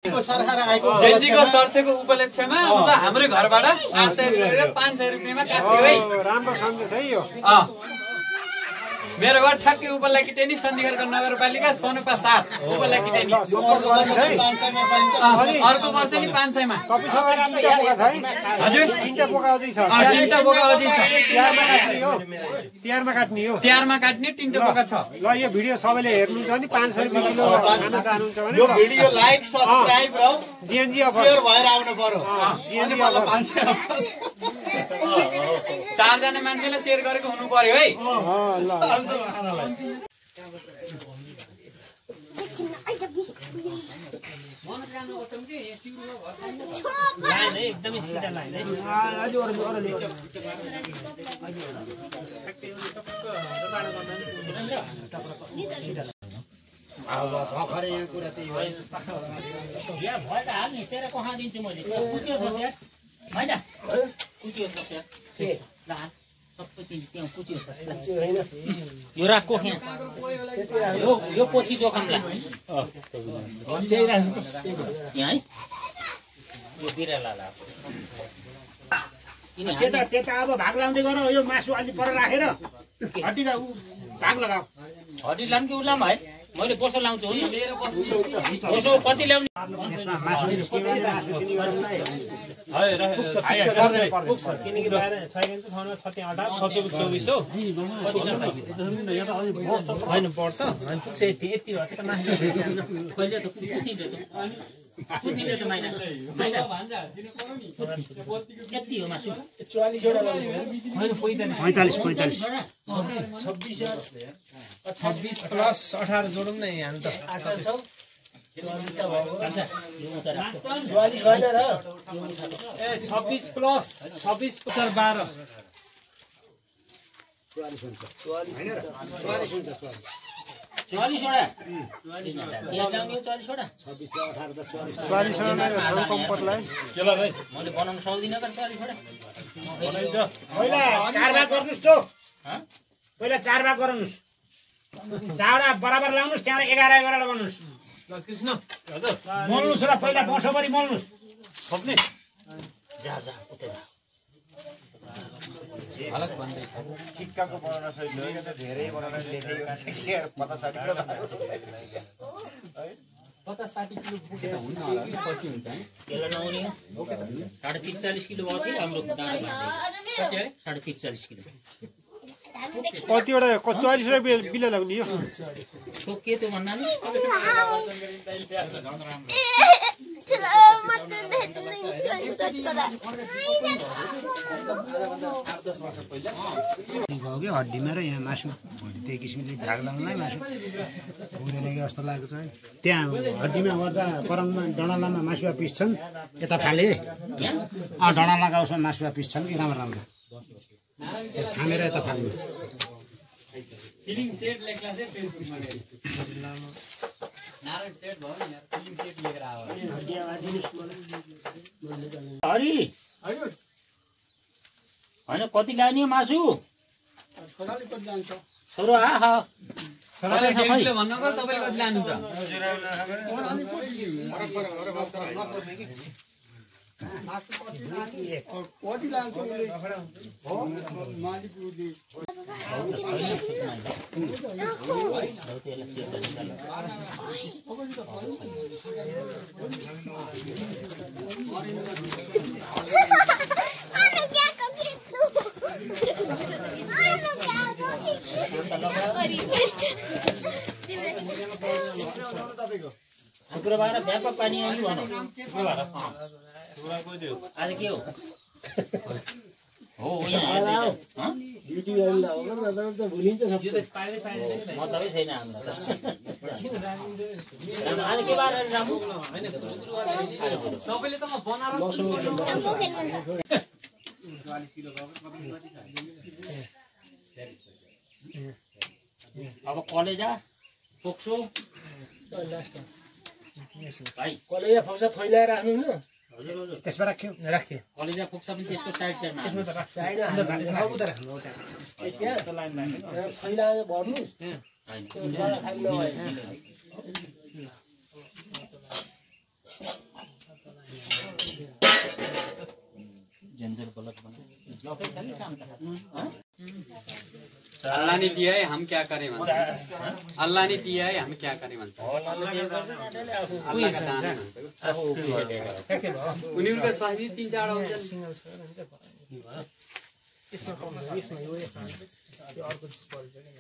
जेन्जीको सर्चेको उपलक्ष्यमा हाम्रो घरबाट 800 रुपैयाँ 500 रुपैयाँमा काट्यो है। राम्रो सन्देश है यो। मेरो घर ठक्कै उपल्ला किटेनी सन्धिखर्क नगरपालिका सोनुपा 7 उपल्ला किटेनी। अर्को वर्ष नि 500 मा। तपाईसँग तीनटा पोका छ है? हजुर तीनटा पोका अझै छ। तीनटा पोका अझै छ। तिहारमा काट्ने हो। तिहारमा काट्ने तीनटा पोका छ। ल यो भिडियो सबैले हेर्नुहुन्छ नि 500 रुपैयाँ किलो खान चाहनुहुन्छ भने यो भिडियो लाइक सब्स्क्राइब र जीएनजी अफर शेयर भएर आउनु पर्यो। जीएनजी मलाई अफर 500 4 जना मान्छेले शेयर गरेको हुनु पर्यो है। ल एकदमै सिधा लाइन है। भर्खरै यहाँ कुरा त्यही हो। या भयो त हाल नि तेरो कहाँ दिन्छु मैले। कुच्यो छ स्याट हैन कुच्यो छ स्याट ल हाल सबै तिमी त्यहाँ कुच्यो छ हैन यो राखको यहाँ यो पछि जोखमला त्यही राख्नु यहाँ है यो बिराला ला त्यता त्यता अब भाग लाउँदै गर। यो मासु अलि पर राखेर हड्डीका भाग लगाऊ। हड्डी लाम कि उलाम है मैले बोसो लाउँछु हो नि बोसो कति ल्याउने होइन पर्छ यति कहिले त कुदिले त माइना कति हो मासु 45 प्लस 18 जोडौँ न यहाँ त 26 प्लस 26 50 12 44 वटा 44 सम्पतलाई मैले बनाउन सक्दिनँ कर 44 वटा पहिला 4 भाग गर्नुस् त। पहिला 4 भाग गराउनुस्। चारवटा बराबर लाउनुस् त्यहाँबाट 11 बनाउनुस्। कृष्ण मोल्नुस् र पहिला बसोभरि मोल्नुस्। थप्ने जा जा उतै जा हालत भन्दै ठिक्काको बनाउन सजिलो यो त धेरै बनाउन लेखेको छ के 50 किलो है 50-60 किलो पुगे त हुन्न होला कि पछि हुन्छ नि केला नहुने 43 किलो भयो कि हाम्रो डाँडा के 43 किलो कतिवटा 44 रुपैयाँ बिल लाग्ने यो। के त्यो भन्ना नि हड्डीमा र यहाँ मासु त्यही किसिमले भाग लाउनलाई मासु हुँदैन कि जस्तो लागेको छ। त्यहाँ हड्डीमा गर्दा करङमा डडालामा मासुवा पिस्छन् यता फाले डडालाका उसमा मासुवा पिस्छन् कि राम्रो राम्रो त्यो छामेर यता फाल्नु। फिलिङ सेट लेख्ला चाहिँ फेसबुकमा नारायण सेट भयो नि यार फिलिङ सेट लेखेर आयो हरि होइन कति लाने मासु छोरो छोराले डेढ भन्नु कर तपाईले कति लानुहुन्छ कति लान्छ हो मालिकले शुक्रबार व्यापक पानी आउने भनौँ शुक्रबार आज के हो हो यहाँ ड्युटी गर्न त भुलिन्छ म त छैन हामीलाई आज के बार रामु तपाईले त म बनारस अब कलेजा पोक्सो भाइ कलेजा फोक्सा थैला राख्नु न हजुर हजुर त्यसमा राख्यो राख्यो कलेजा पोक्सा पनि त्यसको साइड साइडमा त्यसमा त राख्छ हैन अर्को त राख्नु उता त्यहाँ त लाइनमा थैला भर्नुस् हैन त्यो जरा खाली नभए डेन्जर गलत बना ब्लकै छ नि काम त अल्लाह ने दिया है हम क्या करें भन्छ अल्लाह ने दिया है हम क्या करें भन्छ अल्लाह का दान उनीहरुको स्वास्थ्य 3-4 आउँछन् सिंगल छ भने यसमा कम छ यसमा यो यो अर्को चिज पर्छ के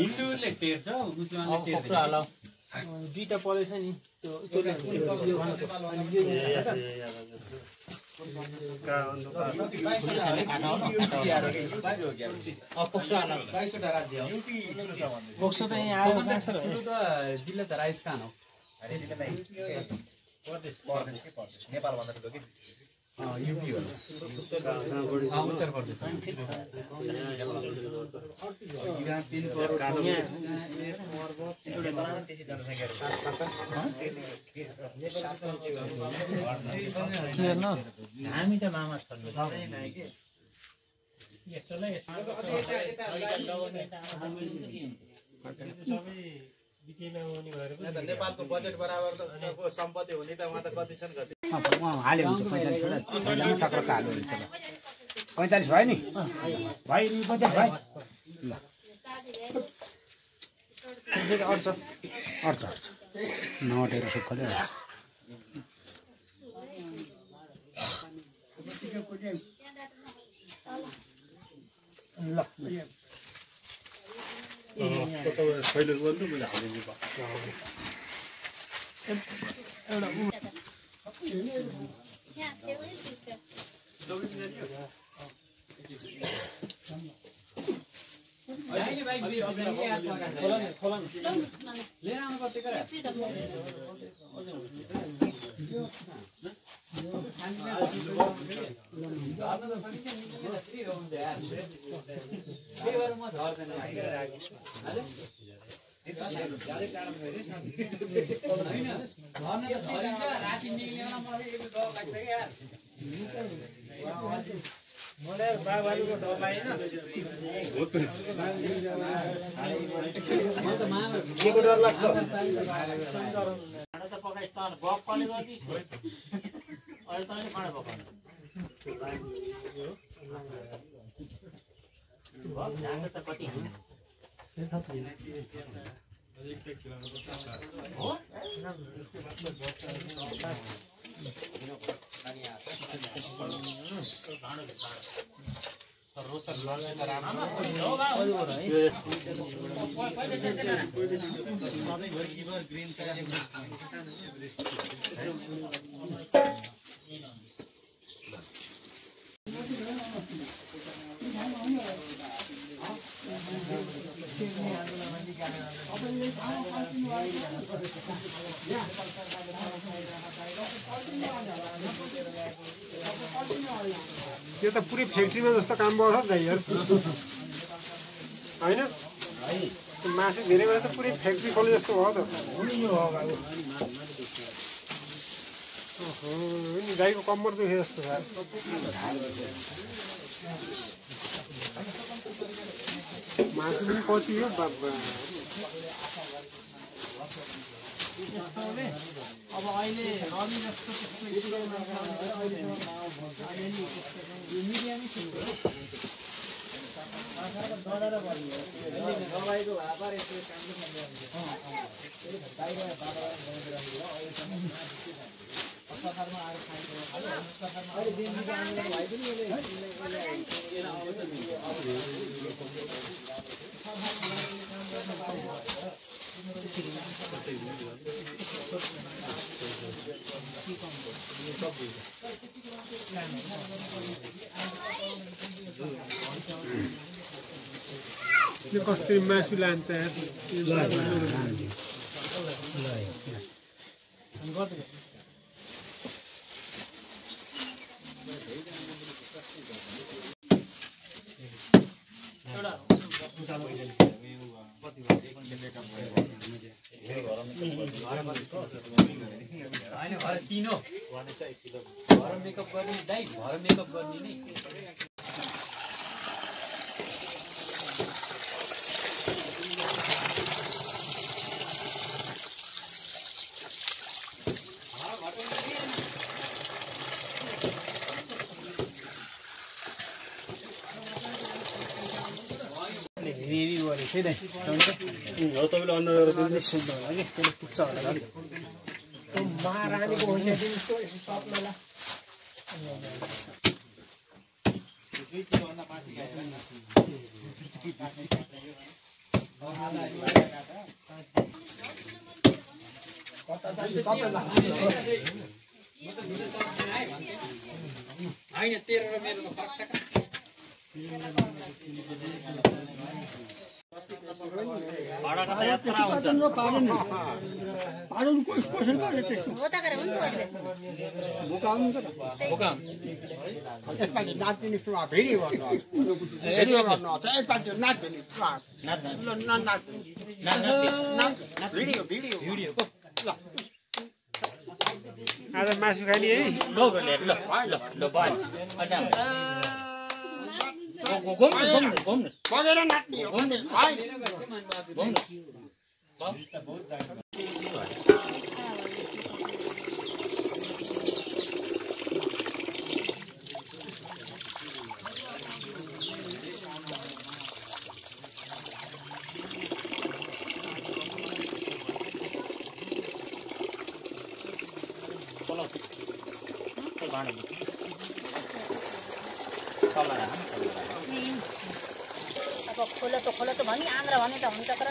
हिन्दूले टेर्छ मुस्लिमले टेर्छ दुईटा परेछ नि त्यो जिल्ला त राजस्थान हो नेपाल भन्दा ठुलो के युपी हो उत्तर प्रदेश हामी त मामा छन् नेपालको बजेट बराबर त सम्पत्ति हुने त उहाँ त कति छन् कति हाल्यो हुन्छ 45 टक्कर हाल्यो हुन्छ 45 भयो नि भाइ 50 भाइ ल अर्छ नटेर सुक्खले अर्छ ल छैन गर्नु मैले हालिदिनु लिएर आउनु पर्छ के राति निक्लिएन मलाई एक डर लाग्छ के यार मलाई बाबाको डर लागेन के को डर लाग्छ खाना त पकाइस् त गफ कले गर्दिस् अहिले तैँले खाना पकाउनु गफ जान्छ त कति हो रोसर लगा रामा हो बा ग्रीन त्यो त पुरै फ्याक्ट्रीमा जस्तो काम गर्छ नि त यार हैन मासु धेरै भए त पुरै फ्याक्ट्री खोले जस्तो भयो त ओहो नि गाईको कम्मर दुखे जस्तो छ मासु पनि कति हो बाबा अब अहिले रवि जस्तो त्यस्तो मिडियामै यो कसरी मासु लान्छ यार हैन घर किनो घर मेकअप गर्ने दाइ घर मेकअप गर्ने नै सिधै हो तपाईँले अन्डर गरेर निश्चित होला कि त्यसले पुग्छ होला कि महारानीको पैसा दिनुहोस् त सपनालाई होइन तेरो र मेरो त फरक छ आज मासु खाने है अब खोलो त भनी आन्द्र भने त हुन्छ तर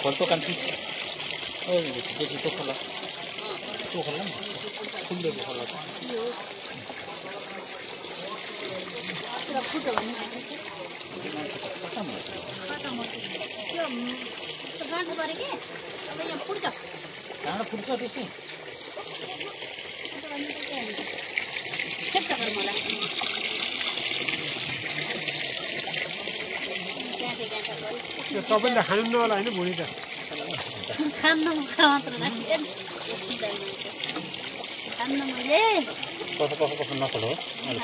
खोलतो कान्छी ओइ देखि तो खोला नि खुल्ले खोला र फुटो भने त्यो गाँठो गरे के अब यहाँ फुट्छ कहाँ फुट्छ त्यसै खेप्छ घर मलाई तपाईँले खानु नहोला होइन भोलि त खान्न मात्र खान्न मैले पख नखोलो अहिले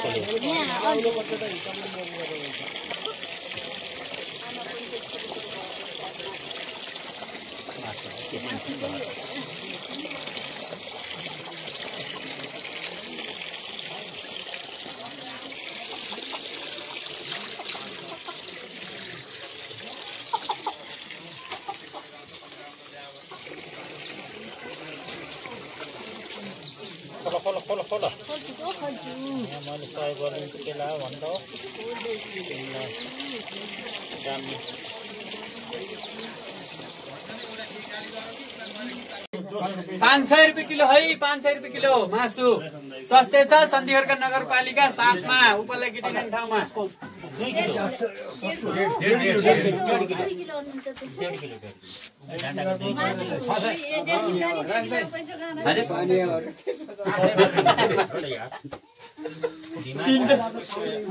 खोलो मैले सहयोग गरिदिन्छु केलाई भन्छ 500 रुपियाँ किलो है 500 रुपियाँ किलो मासु सस्तै छ सन्धिखर्क नगरपालिका 7 मा उपल्ला किटिने ठाउँमा 2 किलो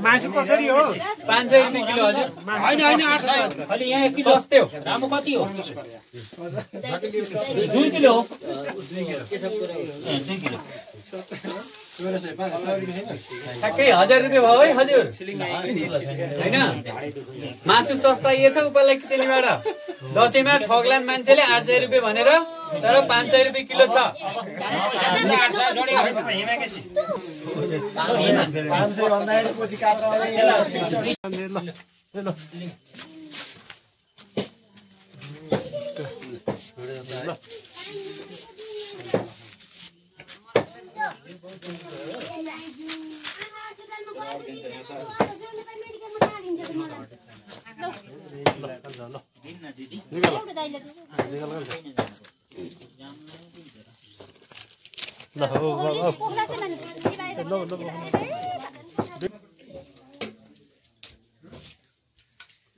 मासु कसरी हो 500 रुपियाँ किलो हजुर होइन 800 अलि यहाँ 1 किलो सस्तै हो रामो कति हो 2 किलो हो 2 किलो ठ्याक्कै 1000 रुपियाँ भयो है हजुर हैन मासु सस्ता यही छ उपल्ला किटिनेबाट दशैंमा ठग्लान मान्छेले 800 रुपियाँ भनेर तर 500 रुपियाँ किलो छ 500 भन्दाखेरि पछि काट्न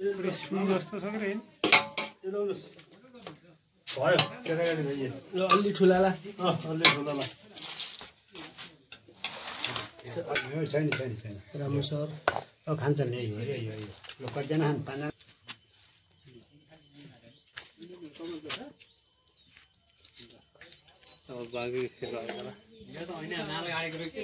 सुन जस्तो छ कि ल अलि ठुलाला अलि ठुलाला छैन छैन छैन राम्रो सर खान्छन् यही हो यो कतिजना खान्छ पाना अब बाँकी खेला यो त होइन नाल गाडेको रहेछ